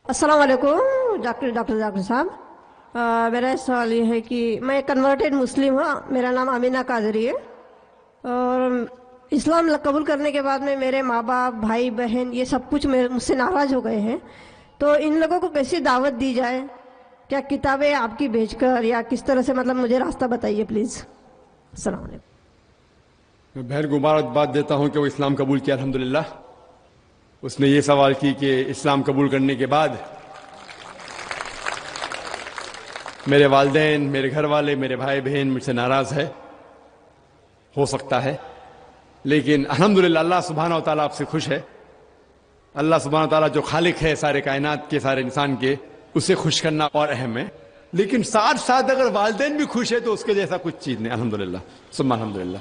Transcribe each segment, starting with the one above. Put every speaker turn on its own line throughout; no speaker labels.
السلام علیکم ڈاکٹر صاحب. میرا سوال یہ ہے کہ میں کنورٹڈ مسلم ہوں. میرا نام امینہ قادری ہے اور اسلام قبول کرنے کے بعد میں میرے ماں باپ بھائی بہن یہ سب کچھ مجھ سے ناراض ہو گئے ہیں. تو ان لوگوں کو کیسی دعوت دی جائے؟ کیا کتابیں آپ کی بھیج کر یا کس طرح سے مجھے راستہ بتائیے پلیز. السلام علیکم.
میں بہن کو مبارکباد دیتا ہوں کہ وہ اسلام قبول کیا الحمدللہ. اس نے یہ سوال کی کہ اسلام قبول کرنے کے بعد میرے والدین میرے گھر والے میرے بھائی بہن مجھ سے ناراض ہے. ہو سکتا ہے، لیکن الحمدللہ اللہ سبحانہ و تعالیٰ آپ سے خوش ہے. اللہ سبحانہ و تعالیٰ جو خالق ہے سارے کائنات کے سارے انسان کے، اسے خوش کرنا اور اہم ہے. لیکن ساتھ ساتھ اگر والدین بھی خوش ہے تو اس کے جیسا کچھ چیز نہیں. الحمدللہ ثم الحمدللہ.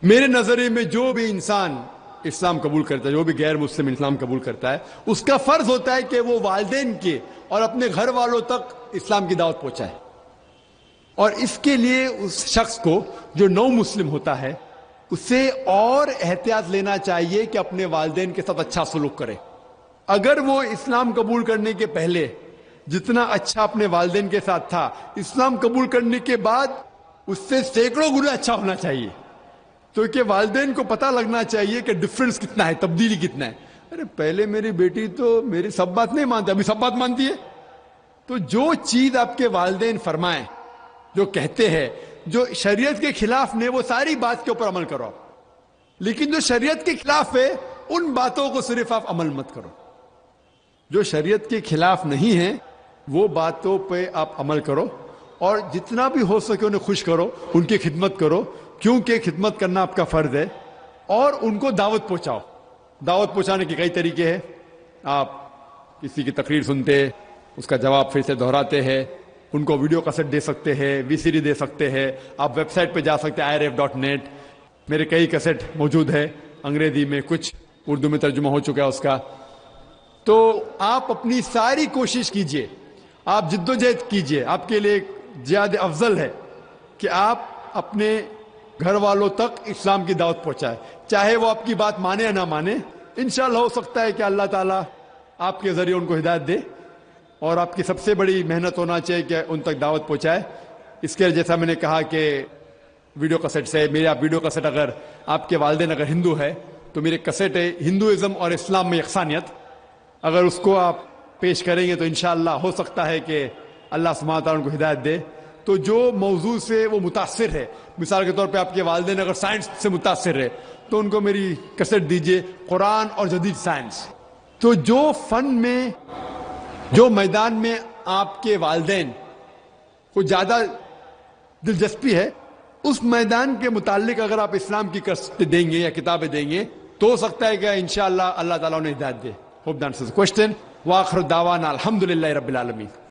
میرے نظریے میں جو بھی انسان اسلام قبول کرتا ہے، جو بھی غیر مسلم اسلام قبول کرتا ہے، اس کا فرض ہوتا ہے کہ وہ والدین کے اور اپنے گھر والوں تک اسلام کی دعوت پہنچائے. اور اس کے لیے اس شخص کو جو نو مسلم ہوتا ہے اسے اور احتیاط لینا چاہیے کہ اپنے والدین کے ساتھ اچھا سلوک کرے. اگر وہ اسلام قبول کرنے کے پہلے جتنا اچھا اپنے والدین کے ساتھ تھا، اسلام قبول کرنے کے بعد اس سے سینکڑوں گنا اچھا ہونا چاہیے. تو کہ والدین کو پتہ لگنا چاہیے کہ ڈفرنس کتنا ہے، تبدیلی کتنا ہے. ارے پہلے میری بیٹی تو میری سب بات نہیں مانتی، ابھی سب بات مانتی ہے. تو جو چیز آپ کے والدین فرمائیں، جو کہتے ہیں، جو شریعت کے خلاف نے، وہ ساری بات کے اوپر عمل کرو. لیکن جو شریعت کے خلاف ہے ان باتوں کو صرف آپ عمل مت کرو. جو شریعت کے خلاف نہیں ہیں وہ باتوں پہ آپ عمل کرو، اور جتنا بھی ہو سکے انہیں خوش کرو، ان کی خدمت کرو، کیونکہ خدمت کرنا آپ کا فرض ہے. اور ان کو دعوت پہنچاؤ. دعوت پہنچانے کے کئی طریقے ہیں. آپ کسی کی تقریر سنتے، اس کا جواب پھر سے دہراتے ہیں، ان کو ویڈیو کیسٹ دے سکتے ہیں، وی سی ڈی دے سکتے ہیں. آپ ویب سائٹ پہ جا سکتے ہیں irf.net. میرے کئی کیسٹ موجود ہیں انگریزی میں، کچھ اردو میں ترجمہ ہو چکا ہے اس کا. تو آپ اپنی ساری کوشش کیجئے، آپ جدوجہد کیجئے. آپ کے لیے زیادہ افضل ہے کہ آپ اپنے گھر والوں تک اسلام کی دعوت پہنچائے، چاہے وہ آپ کی بات مانے یا نہ مانے. انشاءاللہ ہو سکتا ہے کہ اللہ تعالیٰ آپ کے ذریعے ان کو ہدایت دے. اور آپ کی سب سے بڑی محنت ہونا چاہیے کہ ان تک دعوت پہنچائے. اس کے جیسا میں نے کہا کہ ویڈیو کیسٹ سے، میرے آپ ویڈیو کیسٹ، اگر آپ کے والدین اگر ہندو ہے تو میرے کیسٹ ہے ہندوازم اور اسلام میں یکسانیت. اگر اس کو آپ پیش کریں گے تو انشاءاللہ ہو سکتا ہے کہ اللہ سبحانہ تعالیٰ ان کو ہدایت دے. تو جو موضوع سے وہ متاثر ہے، مثال کے طور پہ آپ کے والدین اگر سائنس سے متاثر ہے تو ان کو میری کیسٹ دیجئے، قرآن اور جدید سائنس. تو جو فن میں، جو میدان میں آپ کے والدین کو زیادہ دلچسپی ہے، اس میدان کے متعلق اگر آپ اسلام کی کیسٹ دیں گے یا کتابیں دیں گے تو ہو سکتا ہے کہ انشاءاللہ اللہ تعالیٰ انہیں ہدایت دے. Hope that answers the question. وآخر دعوانا الحمدللہ رب العالمین.